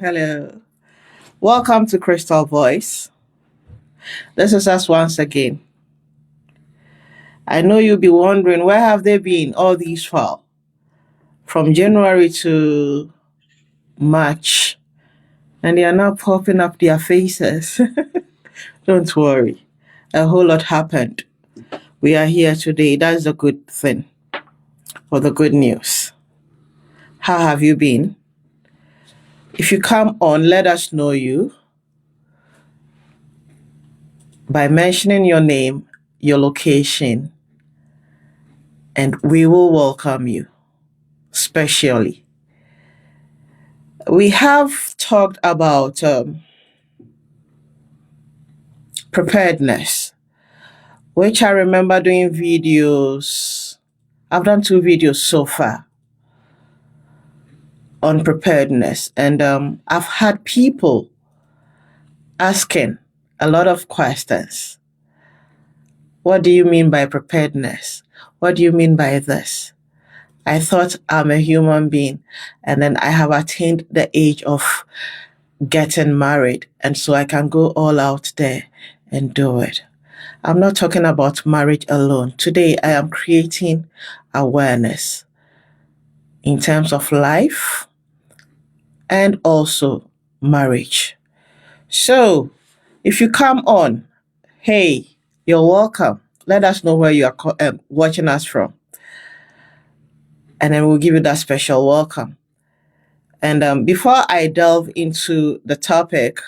hello. Welcome to Krystal Voice. This is us once again. I know you'll be wondering where have they been all these while? From January to March. And they are now popping up their faces. Don't worry. A whole lot happened. We are here today. That's the good thing. Or the good news. How have you been? If you come on, let us know you by mentioning your name, your location, and we will welcome you, specially. We have talked about preparedness, which I remember doing videos. I've done 2 videos so far on preparedness, and I've had people asking a lot of questions. What do you mean by preparedness? What do you mean by this? I thought I'm a human being, and then I have attained the age of getting married, and so I can go all out there and do it. I'm not talking about marriage alone. Today, I am creating awareness in terms of life and also marriage. So, if you come on, hey, you're welcome. Let us know where you are watching us from. And then we'll give you that special welcome. And before I delve into the topic,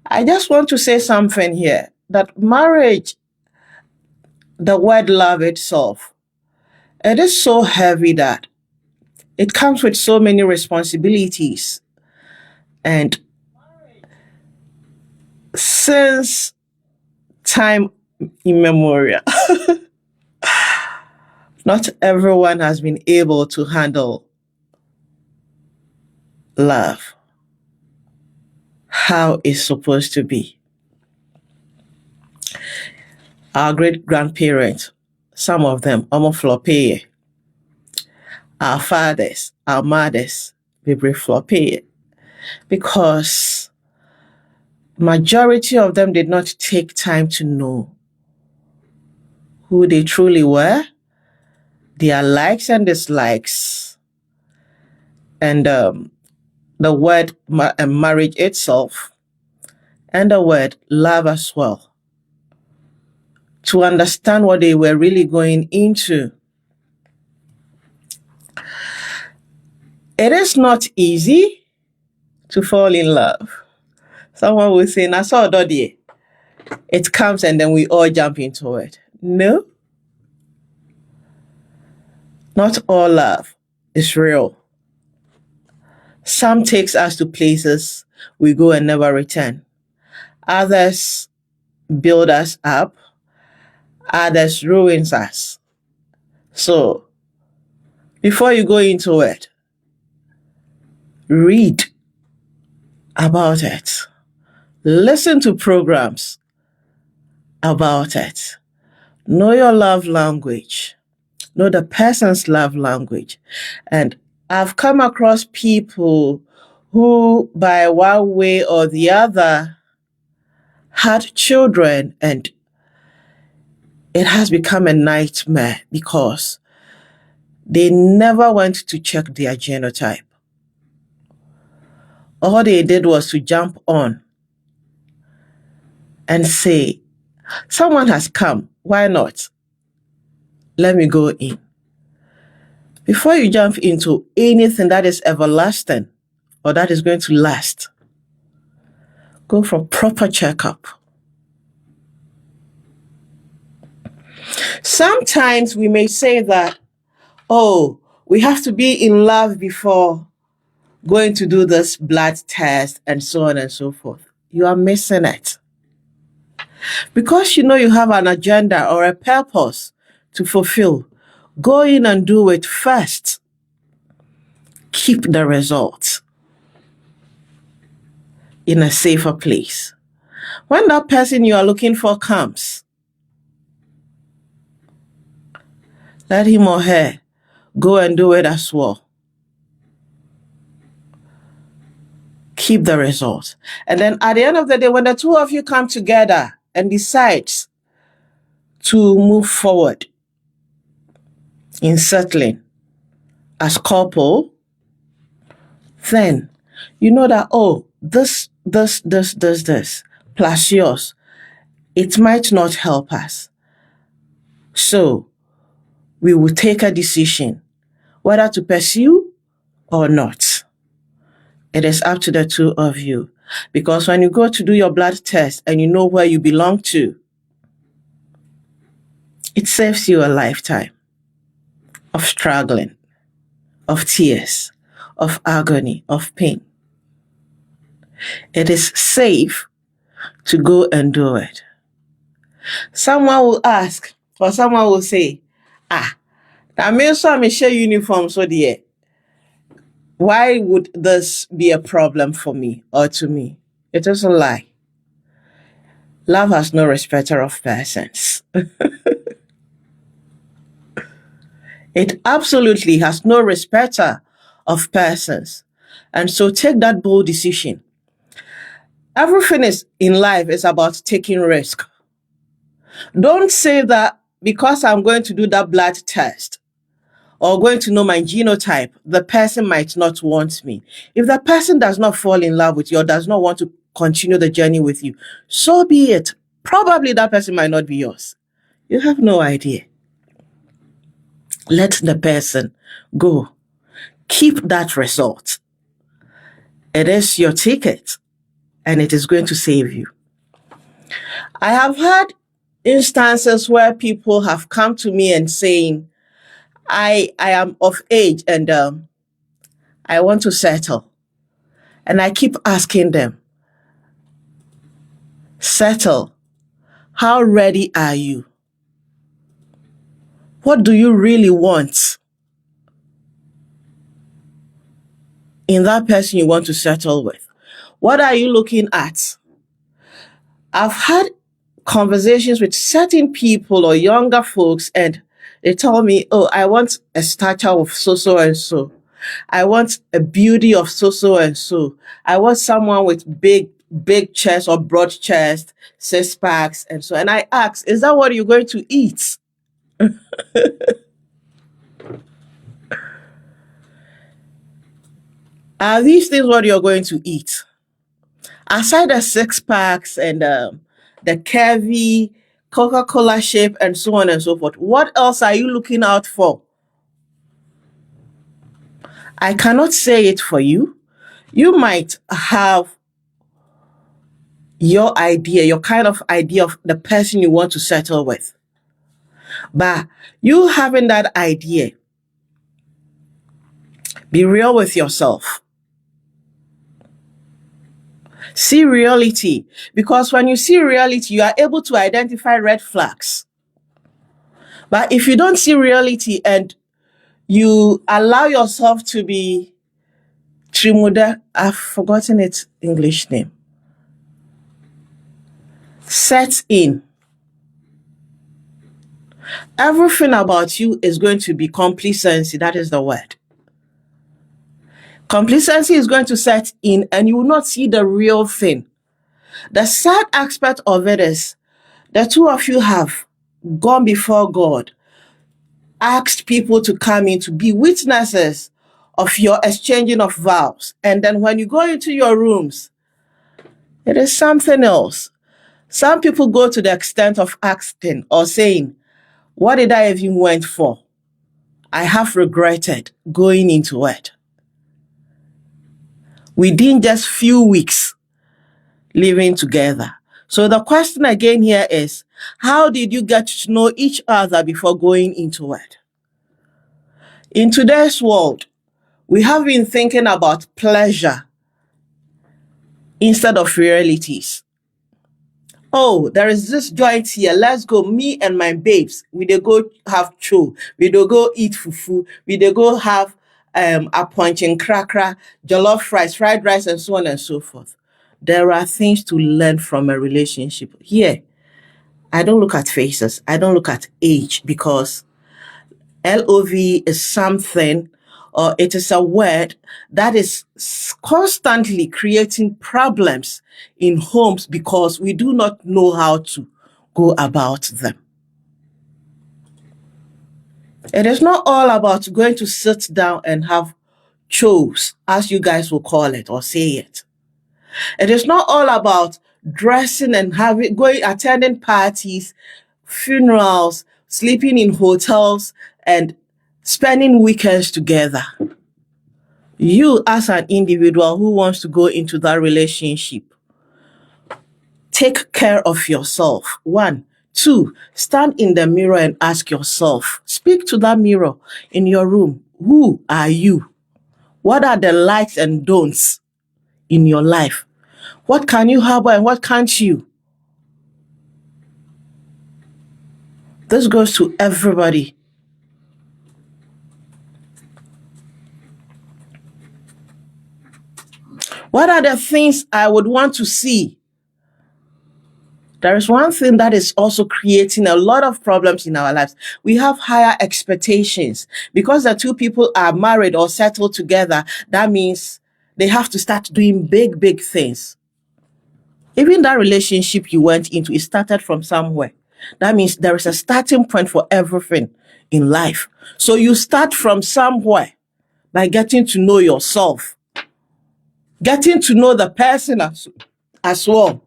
I just want to say something here, that marriage, the word love itself, it is so heavy that it comes with so many responsibilities. And since time immemorial, not everyone has been able to handle love how it's supposed to be. Our great-grandparents, some of them, floppy. Our fathers, our mothers, very floppy. Because majority of them did not take time to know who they truly were, their likes and dislikes, and the word marriage itself, and the word love as well, to understand what they were really going into. It is not easy to fall in love. Someone will say, "I saw Dodie." It comes and then we all jump into it. No. Not all love is real. Some takes us to places we go and never return. Others build us up. Others ruins us. So, before you go into it, read about it. Listen to programs about it. Know your love language. Know the person's love language. And I've come across people who, by one way or the other, had children, and it has become a nightmare because they never went to check their genotype. All they did was to jump on and say, "Someone has come, why not? Let me go in." Before you jump into anything that is everlasting or that is going to last, go for proper checkup. Sometimes we may say that, oh, we have to be in love before going to do this blood test and so on and so forth. You are missing it. Because you know you have an agenda or a purpose to fulfill, go in and do it first. Keep the results in a safer place. When that person you are looking for comes, let him or her go and do it as well. keep the result. And then at the end of the day, when the two of you come together and decide to move forward in settling as couple, then you know that, oh, this, plus yours, it might not help us. So we will take a decision whether to pursue or not. It is up to the two of you. Because when you go to do your blood test and you know where you belong to, it saves you a lifetime of struggling, of tears, of agony, of pain. It is safe to go and do it. Someone will ask, or someone will say, that means I'm share uniform, so dear. Why would this be a problem for me or to me? It is a lie. Love has no respecter of persons. It absolutely has no respecter of persons. And so take that bold decision. Everything in life is about taking risk. Don't say that because I'm going to do that blood test or going to know my genotype, the person might not want me. If the person does not fall in love with you or does not want to continue the journey with you, so be it. Probably that person might not be yours. You have no idea. Let the person go. Keep that result. It is your ticket and it is going to save you. I have had instances where people have come to me and saying, I am of age and I want to settle. And I keep asking them, settle. How ready are you? What do you really want in that person you want to settle with? What are you looking at? I've had conversations with certain people or younger folks and they tell me, oh, I want a stature of so and so. I want a beauty of so and so. I want someone with big chest or broad chest, 6 packs and so. And I ask, is that what you're going to eat? Are these things what you're going to eat? Aside the 6 packs and the curvy Coca-Cola shape and so on and so forth, what else are you looking out for? I cannot say it for you. You might have your idea, your kind of idea of the person you want to settle with. But you having that idea, be real with yourself. See reality. Because when you see reality, you are able to identify red flags. But if you don't see reality and you allow yourself to be Trimuda, I've forgotten its English name, set in, everything about you is going to be complacency. That is the word. Complacency is going to set in and you will not see the real thing. The sad aspect of it is the two of you have gone before God, asked people to come in to be witnesses of your exchanging of vows. And then when you go into your rooms, it is something else. Some people go to the extent of asking or saying, what did I even went for? I have regretted going into it. Within just few weeks living together. So the question again here is, how did you get to know each other before going into it? In today's world, we have been thinking about pleasure instead of realities. Oh, there is this joint here. Let's go. Me and my babes. We dey go have cho. We dey go eat fufu. We dey go have a punching cracker, jollof rice, fried rice, and so on and so forth. There are things to learn from a relationship. Here, I don't look at faces. I don't look at age because LOV is something or it is a word that is constantly creating problems in homes because we do not know how to go about them. It is not all about going to sit down and have chores, as you guys will call it or say it. It is not all about dressing and attending parties, funerals, sleeping in hotels, and spending weekends together. You, as an individual who wants to go into that relationship, take care of yourself. 1. 2, stand in the mirror and ask yourself, speak to that mirror in your room. Who are you? What are the likes and don'ts in your life? What can you harbor and what can't you? This goes to everybody. What are the things I would want to see? There is one thing that is also creating a lot of problems in our lives. We have higher expectations. Because the two people are married or settled together, that means they have to start doing big, big things. Even that relationship you went into, it started from somewhere. That means there is a starting point for everything in life. So you start from somewhere by getting to know yourself, getting to know the person as well.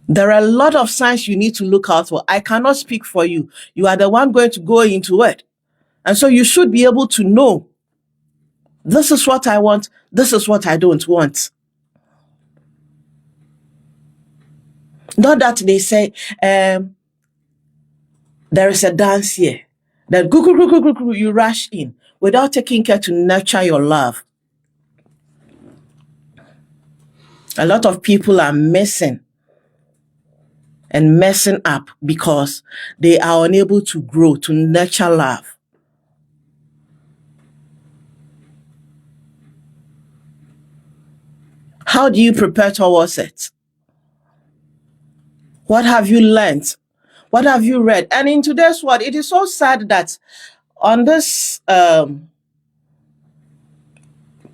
There are a lot of signs you need to look out for. I cannot speak for you. You are the one going to go into it. And so you should be able to know, this is what I want, this is what I don't want. Not that they say, there is a dance here. Then you rush in without taking care to nurture your love. A lot of people are missing and messing up because they are unable to grow, to nurture love. How do you prepare towards it? What have you learned? What have you read? And in today's world, it is so sad that on this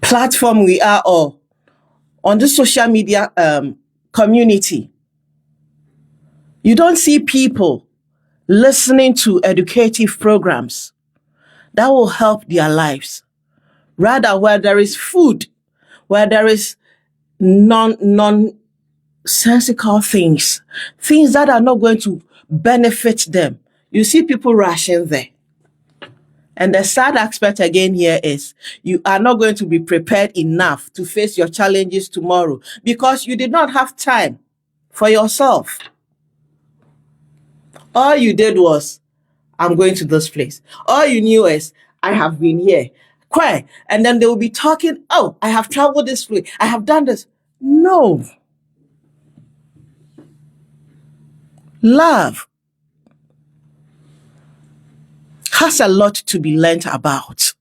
platform we are, or on this social media community, you don't see people listening to educative programs that will help their lives. Rather, where there is food, where there is nonsensical things that are not going to benefit them, you see people rushing there. And the sad aspect again here is you are not going to be prepared enough to face your challenges tomorrow because you did not have time for yourself. All you did was, I'm going to this place. All you knew is, I have been here. Quiet. And then they will be talking, oh, I have traveled this way. I have done this. No. Love has a lot to be learned about.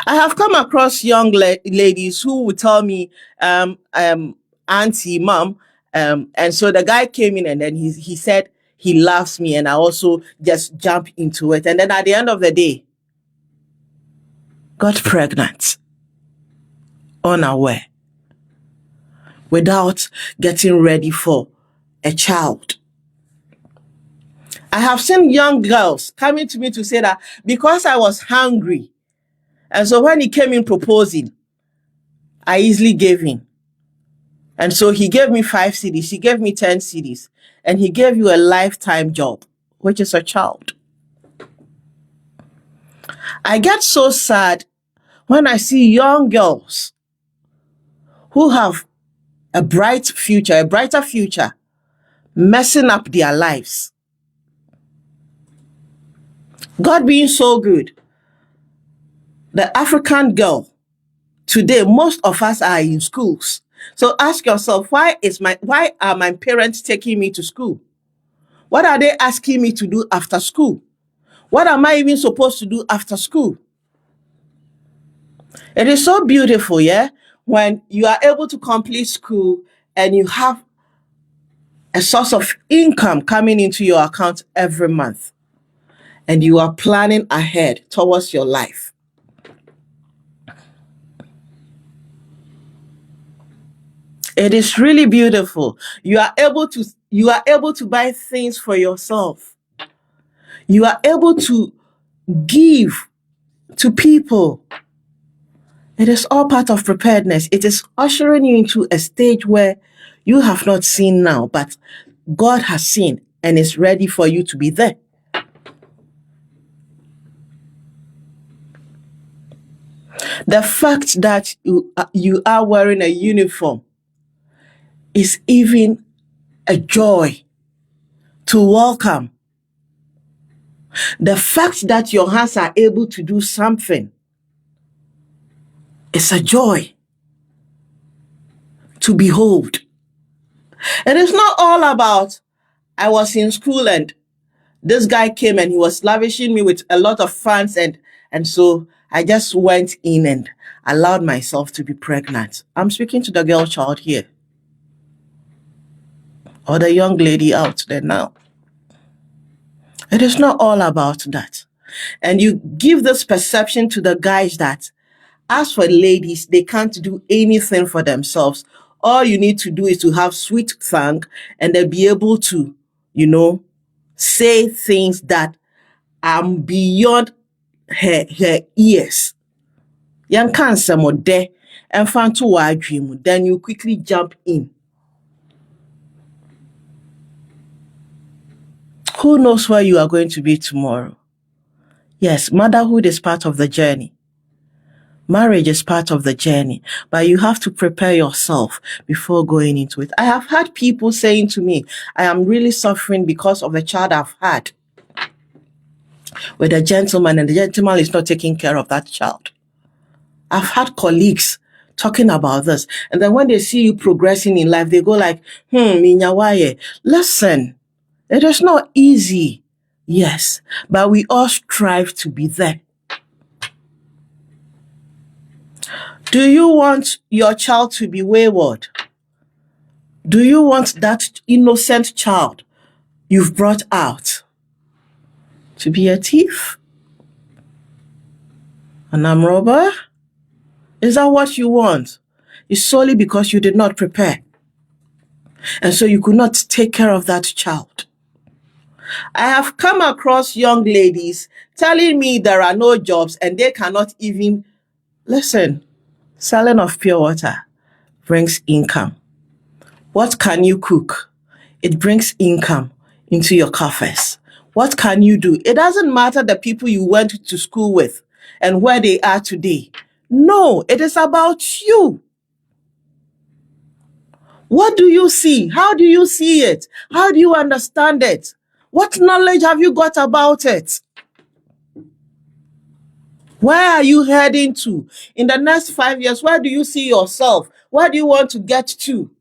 I have come across young ladies who would tell me, auntie, mom, and so the guy came in and then he said he loves me, and I also just jump into it. And then at the end of the day, got pregnant, unaware, without getting ready for a child. I have seen young girls coming to me to say that because I was hungry, and so when he came in proposing, I easily gave in. And so he gave me 5 CDs, he gave me 10 CDs, and he gave you a lifetime job, which is a child. I get so sad when I see young girls who have a brighter future, messing up their lives. God being so good, the African girl, today, most of us are in schools. So ask yourself, why are my parents taking me to school? What are they asking me to do after school? What am I even supposed to do after school? It is so beautiful, yeah, when you are able to complete school and you have a source of income coming into your account every month, and you are planning ahead towards your life. It is really beautiful. You are able to buy things for yourself. You are able to give to people. It is all part of preparedness. It is ushering you into a stage where you have not seen now, but God has seen and is ready for you to be there. The fact that you are wearing a uniform is even a joy to welcome. The fact that your hands are able to do something is a joy to behold. It is not all about, I was in school and this guy came and he was lavishing me with a lot of funds, and so I just went in and allowed myself to be pregnant. I'm speaking to the girl child here, or the young lady out there now. It is not all about that. And you give this perception to the guys that, as for ladies, they can't do anything for themselves. All you need to do is to have sweet tongue, and they'll be able to, say things that are beyond her ears. Yan cancer mo de and fan to dream, then you quickly jump in. Who knows where you are going to be tomorrow? Yes, motherhood is part of the journey. Marriage is part of the journey, but you have to prepare yourself before going into it. I have had people saying to me, I am really suffering because of the child I've had with a gentleman, and the gentleman is not taking care of that child. I've had colleagues talking about this, and then when they see you progressing in life, they go like, minyawaye. Listen, it is not easy, yes, but we all strive to be there. Do you want your child to be wayward? Do you want that innocent child you've brought out to be a thief? An armed robber? Is that what you want? It's solely because you did not prepare. And so you could not take care of that child. I have come across young ladies telling me there are no jobs and they cannot even, listen, selling of pure water brings income. What can you cook? It brings income into your coffers. What can you do? It doesn't matter the people you went to school with and where they are today. No, it is about you. What do you see? How do you see it? How do you understand it? What knowledge have you got about it? Where are you heading to? In the next 5 years, where do you see yourself? Where do you want to get to?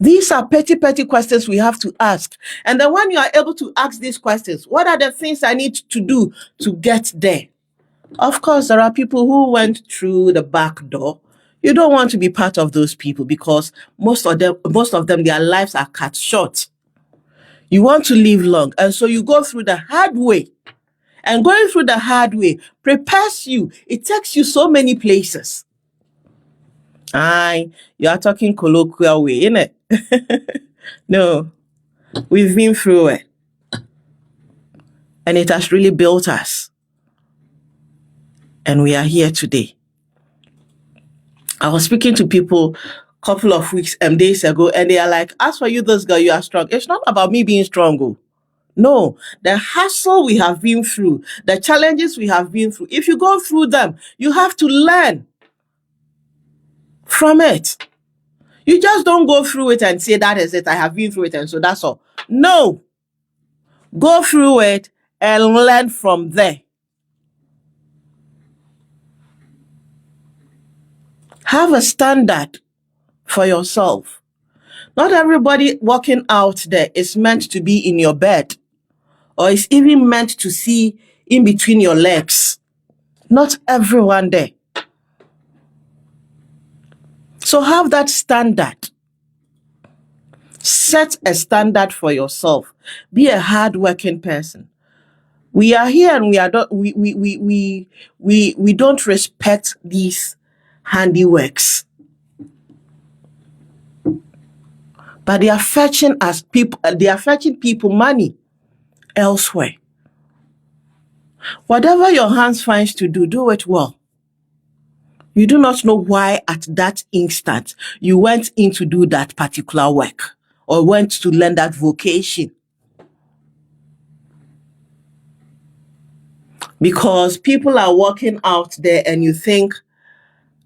These are petty questions we have to ask. And then when you are able to ask these questions, what are the things I need to do to get there? Of course, there are people who went through the back door. You don't want to be part of those people because most of them, their lives are cut short. You want to live long, and so you go through the hard way. And going through the hard way prepares you. It takes you so many places. You are talking colloquial way, innit? No, we've been through it. And it has really built us. And we are here today. I was speaking to people a couple of days ago, and they are like, as for you, this girl, you are strong. It's not about me being strong. No, the hassle we have been through, the challenges we have been through, if you go through them, you have to learn from it. You just don't go through it and say, that is it, I have been through it, and so that's all. No. Go through it and learn from there. Have a standard for yourself. Not everybody walking out there is meant to be in your bed, or is even meant to see in between your legs. Not everyone there. So have that standard. Set a standard for yourself. Be a hardworking person. We are here and we don't respect these handiworks. But they are fetching people money elsewhere. Whatever your hands finds to do, do it well. You do not know why at that instant you went in to do that particular work or went to learn that vocation. Because people are walking out there and you think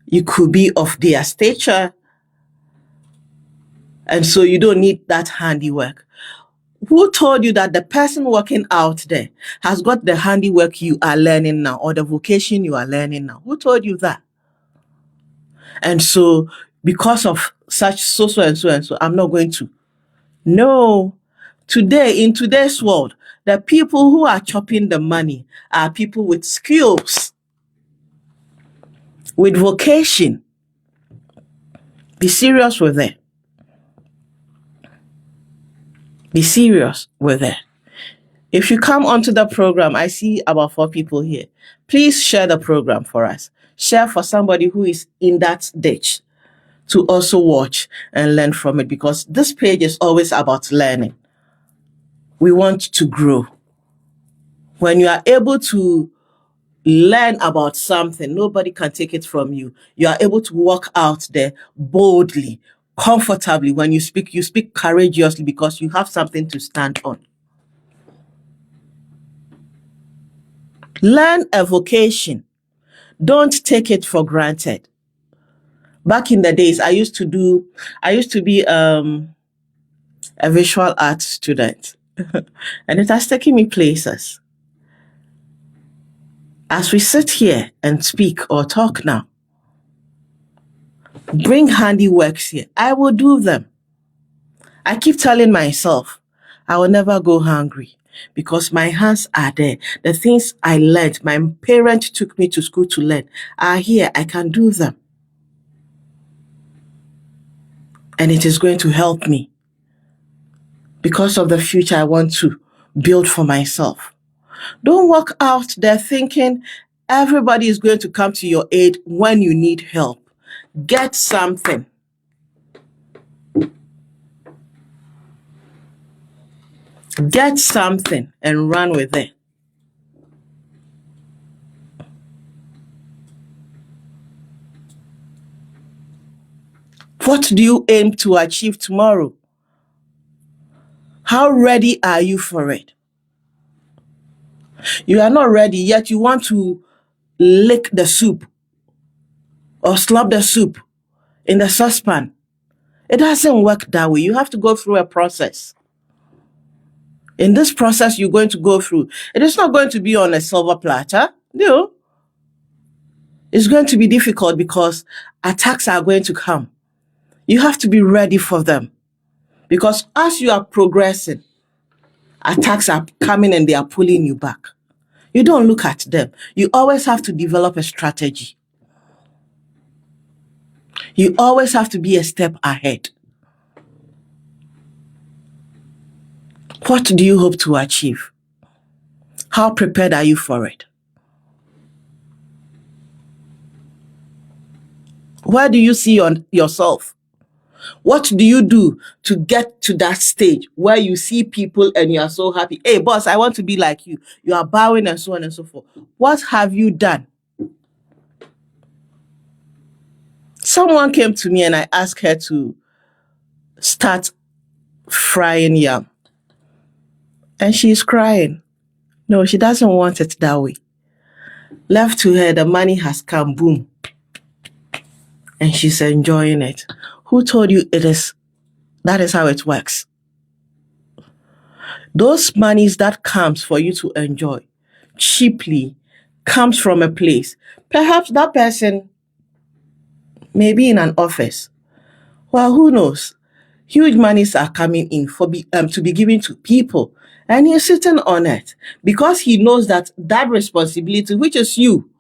you could be of their stature, and so you don't need that handiwork. Who told you that the person working out there has got the handiwork you are learning now or the vocation you are learning now? Who told you that? And so because of such so and so, I'm not going to. No. Today, in today's world, the people who are chopping the money are people with skills, with vocation. Be serious with it. Be serious with it. If you come onto the program, I see about 4 people here. Please share the program for us. Share for somebody who is in that ditch to also watch and learn from it, because this page is always about learning. We want to grow. When you are able to learn about something, nobody can take it from you. You are able to walk out there boldly, comfortably. When you speak courageously because you have something to stand on. Learn a vocation. Don't take it for granted. Back in the days, I used to be a visual arts student. And it has taken me places. As we sit here and speak or talk now, bring handiworks here. I will do them. I keep telling myself, I will never go hungry because my hands are there. The things I learned, my parents took me to school to learn, are here. I can do them. And it is going to help me because of the future I want to build for myself. Don't walk out there thinking everybody is going to come to your aid when you need help. Get something. Get something and run with it. What do you aim to achieve tomorrow? How ready are you for it? You are not ready, yet you want to lick the soup or slop the soup in the saucepan. It doesn't work that way. You have to go through a process. In this process you're going to go through, it is not going to be on a silver platter. No. It's going to be difficult because attacks are going to come. You have to be ready for them. Because as you are progressing, attacks are coming and they are pulling you back. You don't look at them. You always have to develop a strategy. You always have to be a step ahead. What do you hope to achieve? How prepared are you for it? Where do you see yourself? What do you do to get to that stage where you see people and you are so happy? Hey, boss, I want to be like you. You are bowing and so on and so forth. What have you done? Someone came to me and I asked her to start frying yam. And she's crying. No, she doesn't want it that way. Left to her, the money has come, boom. And she's enjoying it. Who told you that is how it works? Those monies that comes for you to enjoy cheaply comes from a place. Perhaps that person may be in an office. Well, who knows? Huge monies are coming in to be given to people. And he's sitting on it because he knows that responsibility, which is you,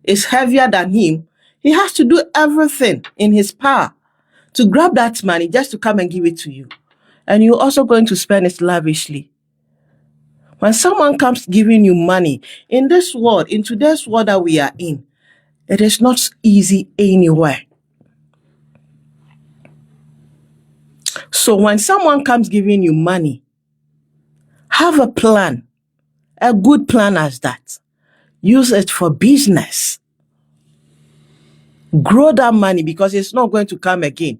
is heavier than him. He has to do everything in his power to grab that money just to come and give it to you. and you're also going to spend it lavishly. When someone comes giving you money in this world, in today's world that we are in, it is not easy anywhere. So when someone comes giving you money, have a plan, a good plan as that. Use it for business. Grow that money because it's not going to come again.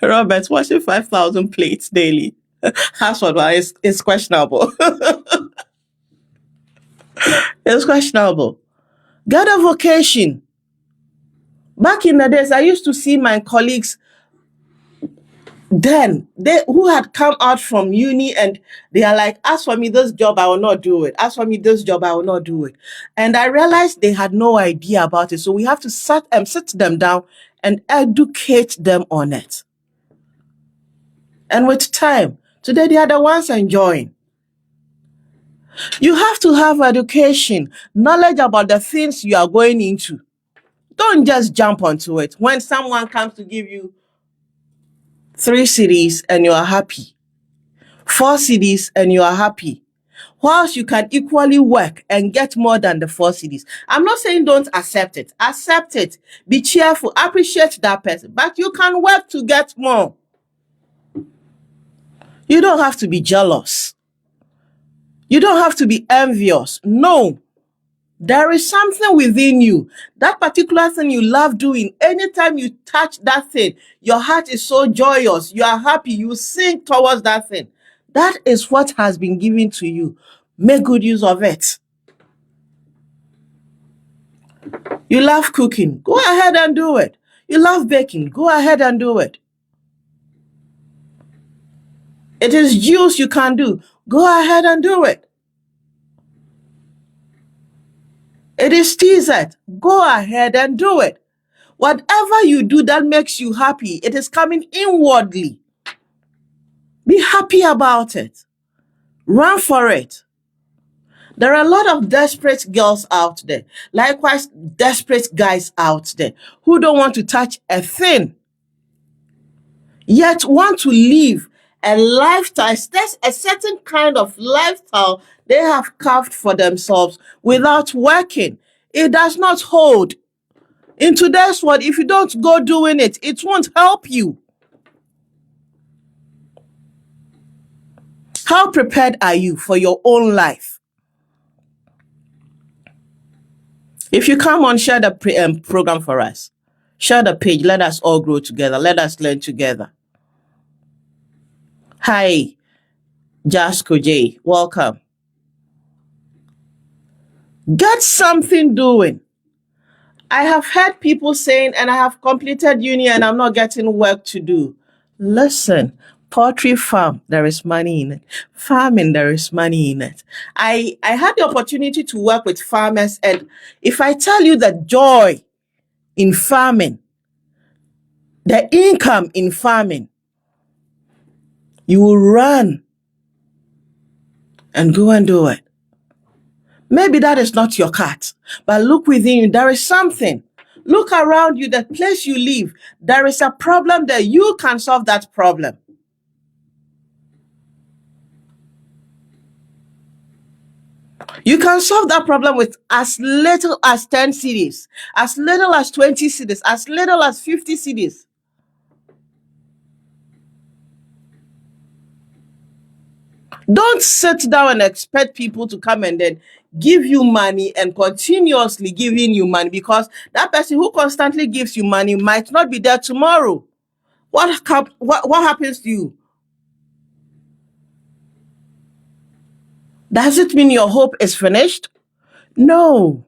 Robert, washing 5,000 plates daily. Household is questionable. It's questionable. Get a vocation. Back in the days, I used to see my colleagues then who had come out from uni and they are like, as for me, this job, I will not do it. As for me, this job, I will not do it. And I realized they had no idea about it. So we have to sit them down and educate them on it. And with time, today they are the ones enjoying. You have to have education, knowledge about the things you are going into. Don't just jump onto it. When someone comes to give you 3 cedis and you are happy, 4 cedis and you are happy, whilst you can equally work and get more than the 4 cedis. I'm not saying don't accept it. Accept it. Be cheerful. Appreciate that person. But you can work to get more. You don't have to be jealous. You don't have to be envious. No. There is something within you. That particular thing you love doing. Anytime you touch that thing, your heart is so joyous. You are happy. You sing towards that thing. That is what has been given to you. Make good use of it. You love cooking. Go ahead and do it. You love baking. Go ahead and do it. It is juice you can do. Go ahead and do it. It is dessert. Go ahead and do it. Whatever you do that makes you happy, it is coming inwardly. Be happy about it. Run for it. There are a lot of desperate girls out there. Likewise, desperate guys out there who don't want to touch a thing, yet want to live a lifestyle. There's a certain kind of lifestyle they have carved for themselves without working. It does not hold. In today's world, if you don't go doing it, it won't help you. How prepared are you for your own life? If you come on, share the program for us. Share the page. Let us all grow together. Let us learn together. Hi, Jasco J. Welcome. Get something doing. I have heard people saying, and I have completed uni and I'm not getting work to do. Listen, poultry farm, there is money in it. Farming, there is money in it. I had the opportunity to work with farmers, and if I tell you the joy in farming, the income in farming, you will run and go and do it. Maybe that is not your cut, but look within you. There is something. Look around you, the place you live. There is a problem there. You can solve that problem. You can solve that problem with as little as 10 cedis, as little as 20 cedis, as little as 50 cedis. Don't sit down and expect people to come and then give you money and continuously giving you money, because that person who constantly gives you money might not be there tomorrow. What happens to you? Does it mean your hope is finished? No.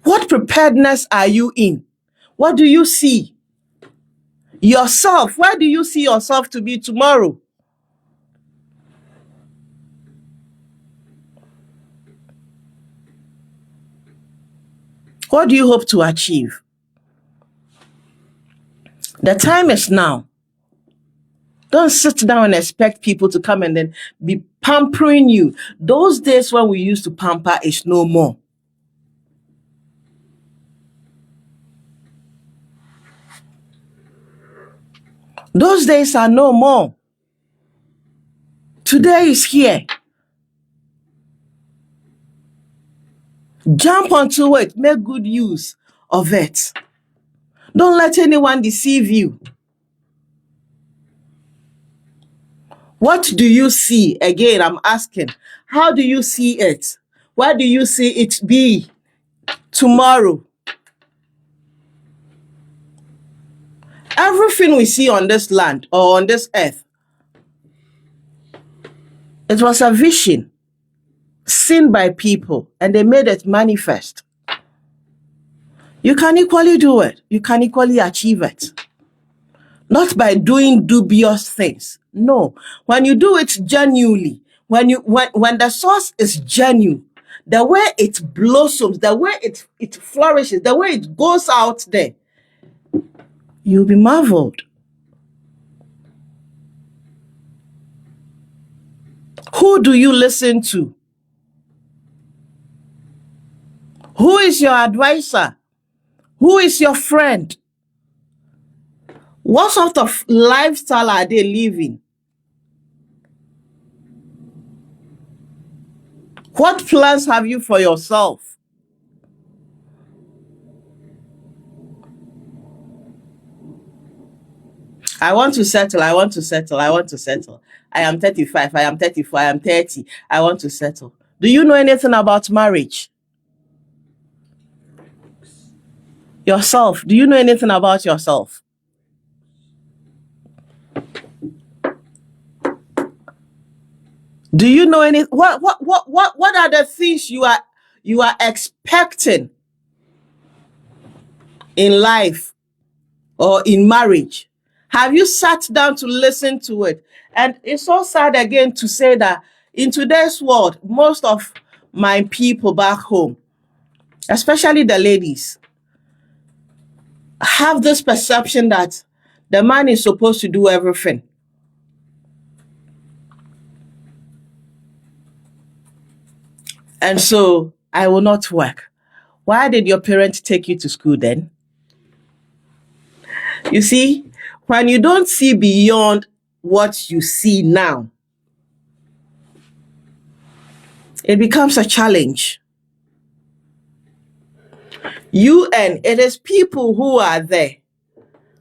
What preparedness are you in? What do you see? Yourself. Where do you see yourself to be tomorrow? What do you hope to achieve? The time is now. Don't sit down and expect people to come and then be pampering you. Those days when we used to pamper is no more. Those days are no more. Today is here. Jump onto it. Make good use of it. Don't let anyone deceive you. What do you see? Again, I'm asking. How do you see it? Where do you see it be tomorrow? Everything we see on this land or on this earth, it was a vision seen by people and they made it manifest. You can equally do it. You can equally achieve it. Not by doing dubious things. No. When you do it genuinely, when the source is genuine, the way it blossoms, the way it flourishes, the way it goes out there, you'll be marveled. Who do you listen to? Who is your advisor? Who is your friend? What sort of lifestyle are they living? What plans have you for yourself? I want to settle. I want to settle. I want to settle. I am 35. I am 34. I am 30. I want to settle. Do you know anything about marriage? Yourself. Do you know anything about yourself? Do you know any what are the things you are expecting in life or in marriage? Have you sat down to listen to it? And it's so sad again to say that in today's world, most of my people back home, especially the ladies, have this perception that the man is supposed to do everything. And so I will not work. Why did your parents take you to school then? You see, when you don't see beyond what you see now, it becomes a challenge. It is people who are there.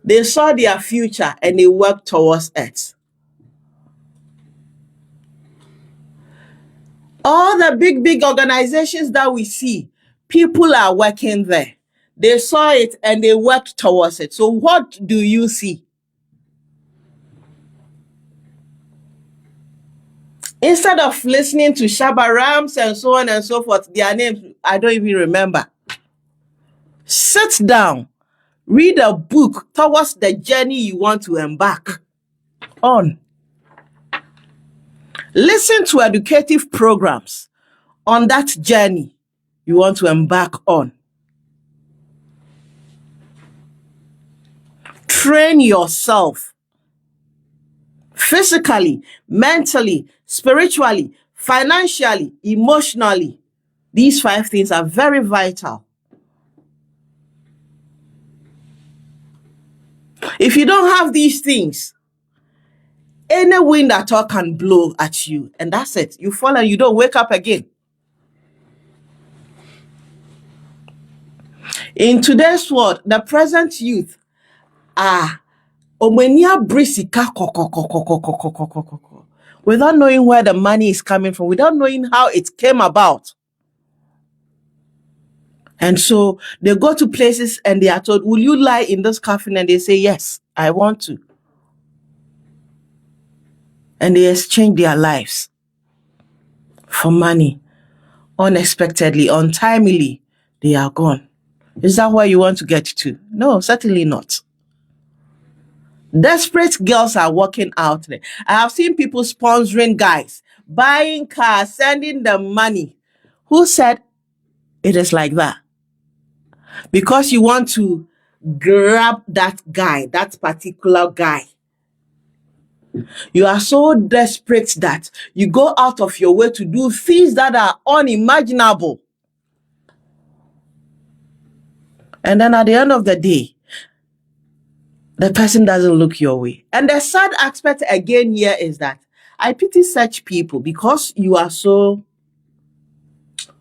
They saw their future and they worked towards it. All the big organizations that we see, people are working there. They saw it and they worked towards it. So what do you see? Instead of listening to Shabba Rams and so on and so forth, their names, I don't even remember. Sit down, read a book towards the journey you want to embark on. Listen to educative programs on that journey you want to embark on. Train yourself physically, mentally, spiritually, financially, emotionally. These 5 things are very vital. If you don't have these things, any wind at all can blow at you, and that's it. You fall and you don't wake up again. In today's world, the present youth are without knowing where the money is coming from, without knowing how it came about. And so they go to places and they are told, will you lie in this coffin? And they say, yes, I want to. And they exchange their lives for money. Unexpectedly, untimely, they are gone. Is that where you want to get to? No, certainly not. Desperate girls are walking out there. I have seen people sponsoring guys, buying cars, sending them money. Who said it is like that? Because you want to grab that guy, that particular guy. You are so desperate that you go out of your way to do things that are unimaginable. And then at the end of the day, the person doesn't look your way. And the sad aspect again here is that I pity such people because you are so,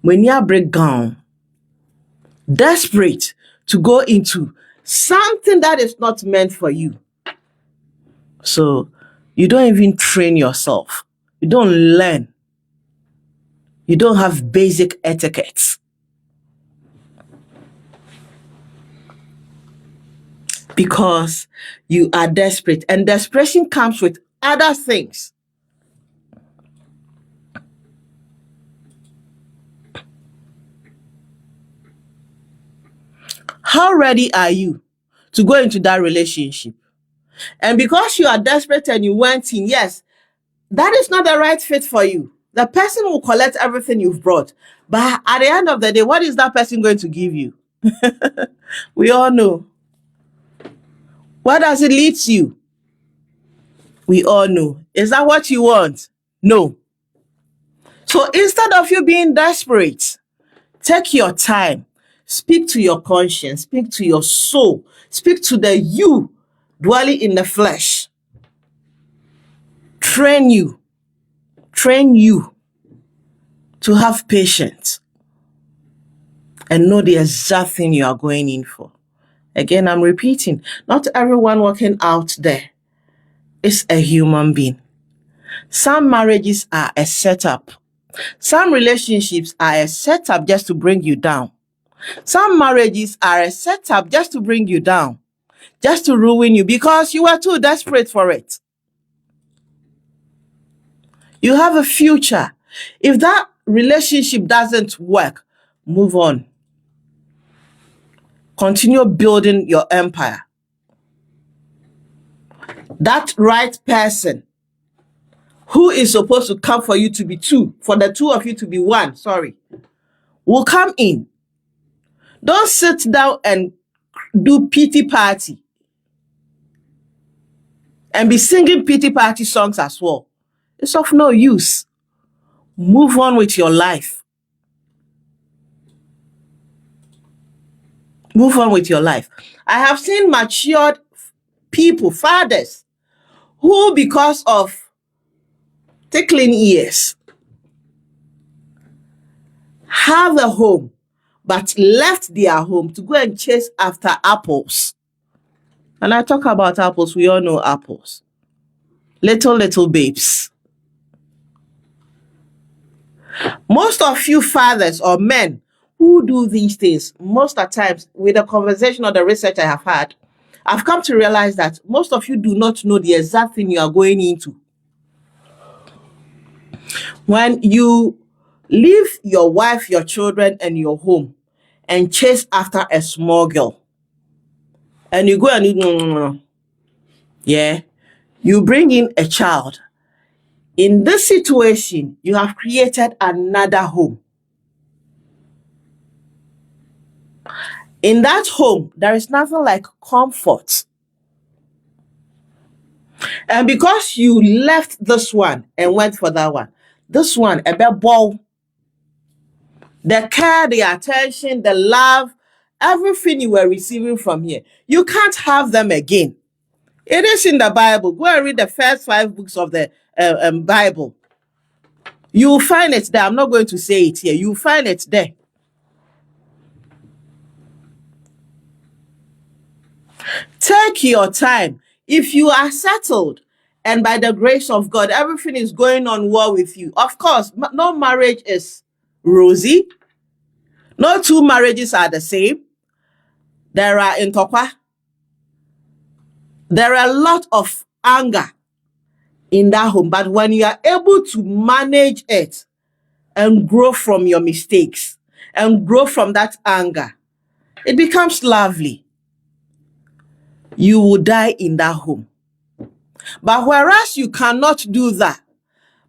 when you break down, desperate to go into something that is not meant for you. So you don't even train yourself. You don't learn. You don't have basic etiquettes. Because you are desperate. And desperation comes with other things. How ready are you to go into that relationship? And because you are desperate and you went in, yes, that is not the right fit for you. The person will collect everything you've brought. But at the end of the day, what is that person going to give you? We all know. What does it lead to you? We all know. Is that what you want? No. So instead of you being desperate, take your time. Speak to your conscience. Speak to your soul. Speak to the you dwelling in the flesh. Train you to have patience and know the exact thing you are going in for. Again, I'm repeating, not everyone working out there is a human being. Some marriages are a setup. Some relationships are a setup just to bring you down. Some marriages are a setup just to bring you down, just to ruin you because you are too desperate for it. You have a future. If that relationship doesn't work, move on. Continue building your empire. That right person who is supposed to come for you to be two, for the two of you to be one, will come in. Don't sit down and do pity party and be singing pity party songs as well. It's of no use. Move on with your life. Move on with your life. I have seen matured people, fathers, who because of tickling ears have a home, but left their home to go and chase after apples. And I talk about apples, we all know apples. Little babes. Most of you fathers or men who do these things, most of the times, with the conversation or the research I have had, I've come to realize that most of you do not know the exact thing you are going into. When you leave your wife, your children, and your home and chase after a small girl, and you go and you bring in a child. In this situation, you have created another home. In that home, there is nothing like comfort. And because you left this one and went for that one, this one, a bit ball, the care, the attention, the love, everything you were receiving from here, you can't have them again. It is in the Bible. Go and read the first 5 books of the Bible. You will find it there. I'm not going to say it here. You will find it there. Take your time. If you are settled and by the grace of God, everything is going on well with you. Of course, no marriage is rosy. No two marriages are the same. There are intokwa. There are a lot of anger in that home. But when you are able to manage it and grow from your mistakes and grow from that anger, it becomes lovely. You will die in that home. But whereas you cannot do that,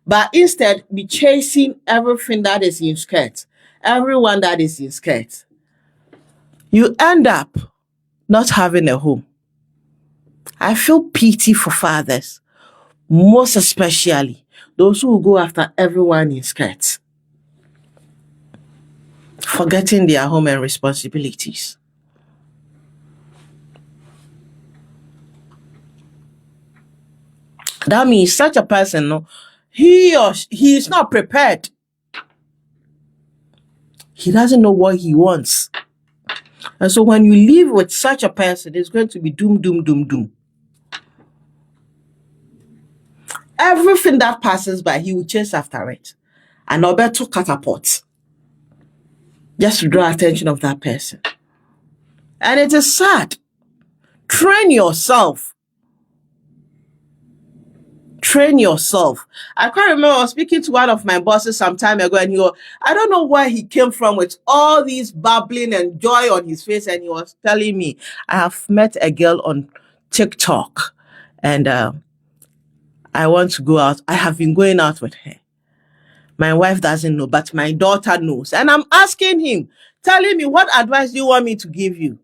but instead be chasing everything that is in skirt, everyone that is in skirt, you end up not having a home. I feel pity for fathers, most especially those who go after everyone in skirts, forgetting their home and responsibilities. That means such a person, no, he is not prepared. He doesn't know what he wants. And so when you live with such a person, it's going to be doom, doom, doom, doom. Everything that passes by, he will chase after it. And Alberto catapult. Just to draw attention of that person. And it is sad. Train yourself. Train yourself. I can't remember, I was speaking to one of my bosses some time ago, and I don't know where he came from with all these bubbling and joy on his face, and he was telling me, I have met a girl on TikTok, and I want to go out. I have been going out with her. My wife doesn't know, but my daughter knows. And I'm asking him, telling me, what advice do you want me to give you?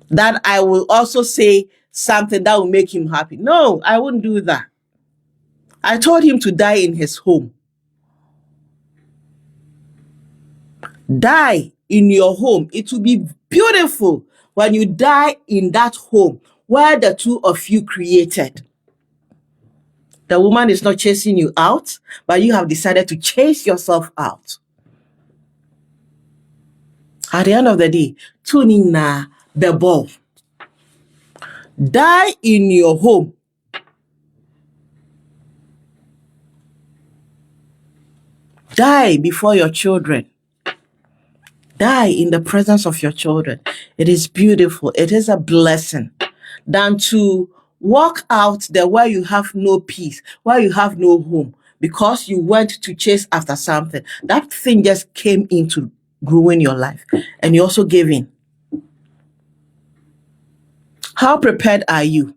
That I will also say something that will make him happy. No, I wouldn't do that. I told him to die in his home. Die in your home. It will be beautiful when you die in that home where the two of you created. The woman is not chasing you out, but you have decided to chase yourself out. At the end of the day, tune in the ball. Die in your home. Die before your children. Die in the presence of your children. It is beautiful. It is a blessing than to walk out there where you have no peace, where you have no home, because you went to chase after something. That thing just came in to ruin your life, and you also gave in. How prepared are you?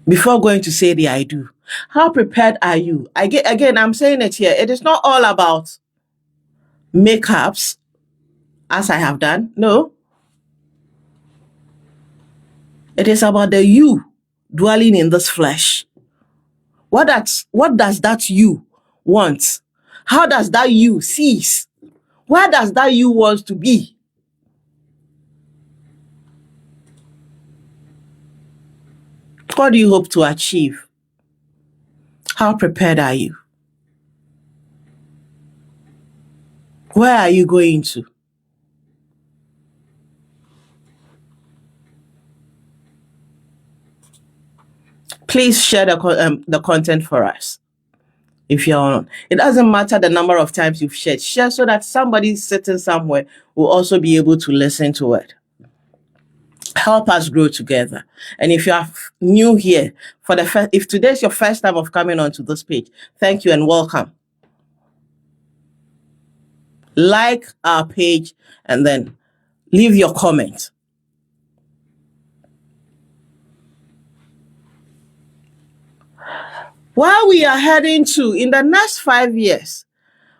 Before going to say the I do, how prepared are you? Again, I'm saying it here. It is not all about makeups, as I have done. No. It is about the you dwelling in this flesh. What does that you want? How does that you cease? Where does that you want to be? What do you hope to achieve? How prepared are you? Where are you going to? Please share the content for us. If you're on, it doesn't matter the number of times you've shared. Share so that somebody sitting somewhere will also be able to listen to it. Help us grow together. And if you are new here, if today's your first time of coming onto this page, thank you and welcome. Like our page and then leave your comment. While we are heading to, in the next 5 years,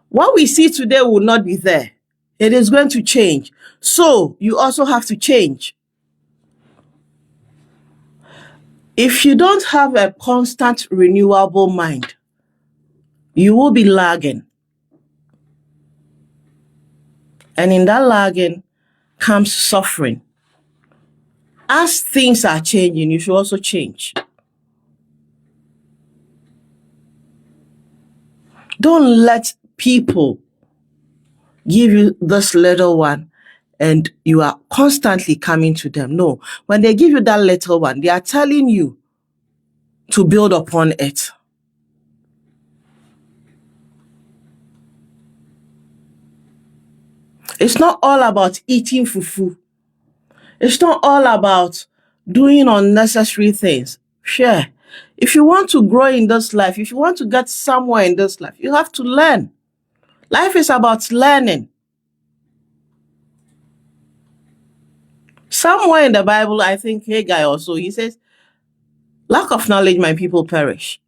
what we see today will not be there. It is going to change. So you also have to change. If you don't have a constant renewable mind, you will be lagging. And in that lagging comes suffering. As things are changing, you should also change. Don't let people give you this little one and you are constantly coming to them. No, when they give you that little one, they are telling you to build upon it. It's not all about eating fufu. It's not all about doing unnecessary things. Sure, if you want to grow in this life, if you want to get somewhere in this life, you have to learn. Life is about learning. Somewhere in the Bible, I think Haggai also, he says, lack of knowledge, my people perish.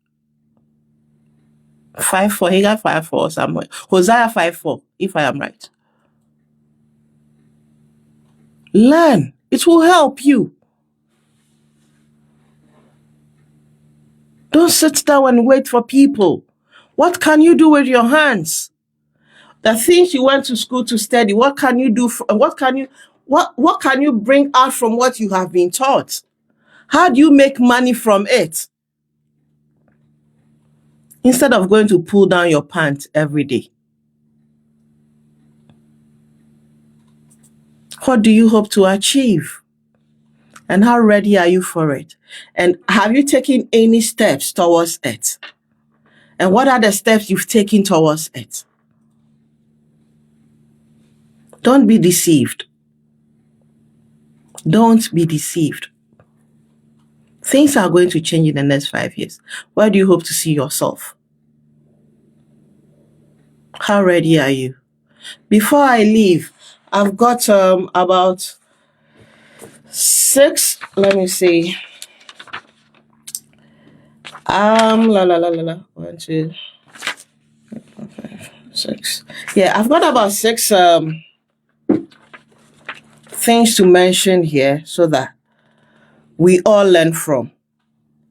5:4, Haggai 5:4 somewhere. Hosea 5:4, if I am right. Learn. It will help you. Don't sit down and wait for people. What can you do with your hands? The things you went to school to study, what can you do? What can you bring out from what you have been taught? How do you make money from it? Instead of going to pull down your pants every day. What do you hope to achieve? And how ready are you for it? And have you taken any steps towards it? And what are the steps you've taken towards it? Don't be deceived. Don't be deceived. Things are going to change in the next 5 years. Where do you hope to see yourself? How ready are you? Before I leave, I've got about 6, let me see. 1, 2, 5, 6. Yeah, I've got about 6 things to mention here so that we all learn from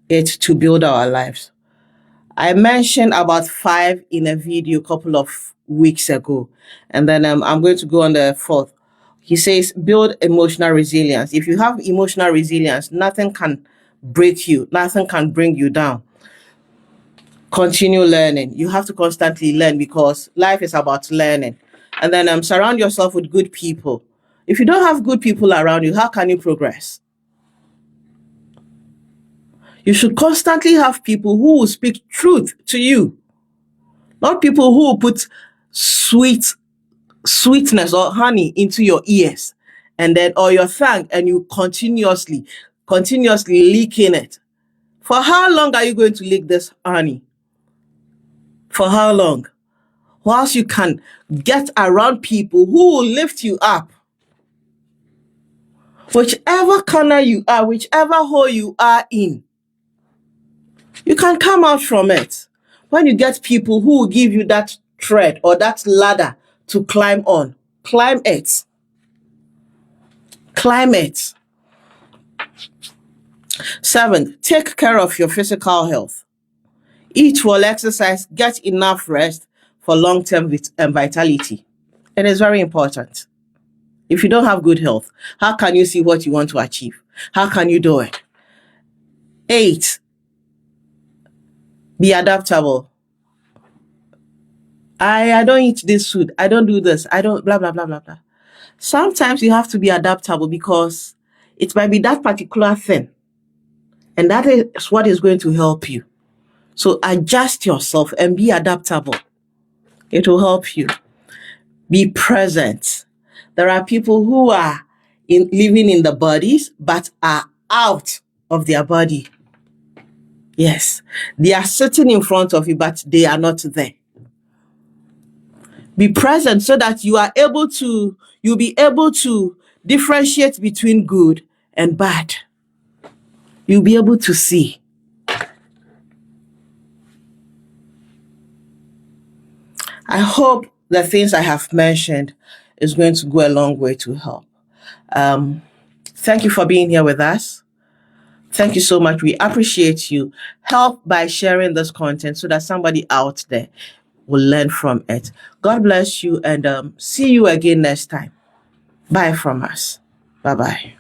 it to build our lives. I mentioned about 5 in a video a couple of weeks ago, and then I'm going to go on the 4th. He says, build emotional resilience. If you have emotional resilience, nothing can break you. Nothing can bring you down. Continue learning. You have to constantly learn because life is about learning. And then surround yourself with good people. If you don't have good people around you, how can you progress? You should constantly have people who will speak truth to you. Not people who will put sweetness or honey into your ears and then or your tongue and you continuously leaking it. For how long are you going to leak this honey? For how long? Whilst you can get around people who will lift you up. Whichever corner you are, whichever hole you are in, you can come out from it. When you get people who will give you that thread or that ladder to climb on, climb it. Climb it. 7, take care of your physical health. Eat well, exercise, get enough rest for long-term vitality. It is very important. If you don't have good health, how can you see what you want to achieve? How can you do it? 8, be adaptable. I don't eat this food. I don't do this. I don't blah, blah, blah, blah, blah. Sometimes you have to be adaptable because it might be that particular thing. And that is what is going to help you. So adjust yourself and be adaptable. It will help you. Be present. There are people who are living in the bodies but are out of their body. Yes, they are sitting in front of you but they are not there. Be present so that you'll be able to differentiate between good and bad. You'll be able to see. I hope the things I have mentioned is going to go a long way to help. Thank you for being here with us. Thank you so much. We appreciate you. Help by sharing this content so that somebody out there will learn from it. God bless you and see you again next time. Bye from us. Bye-bye.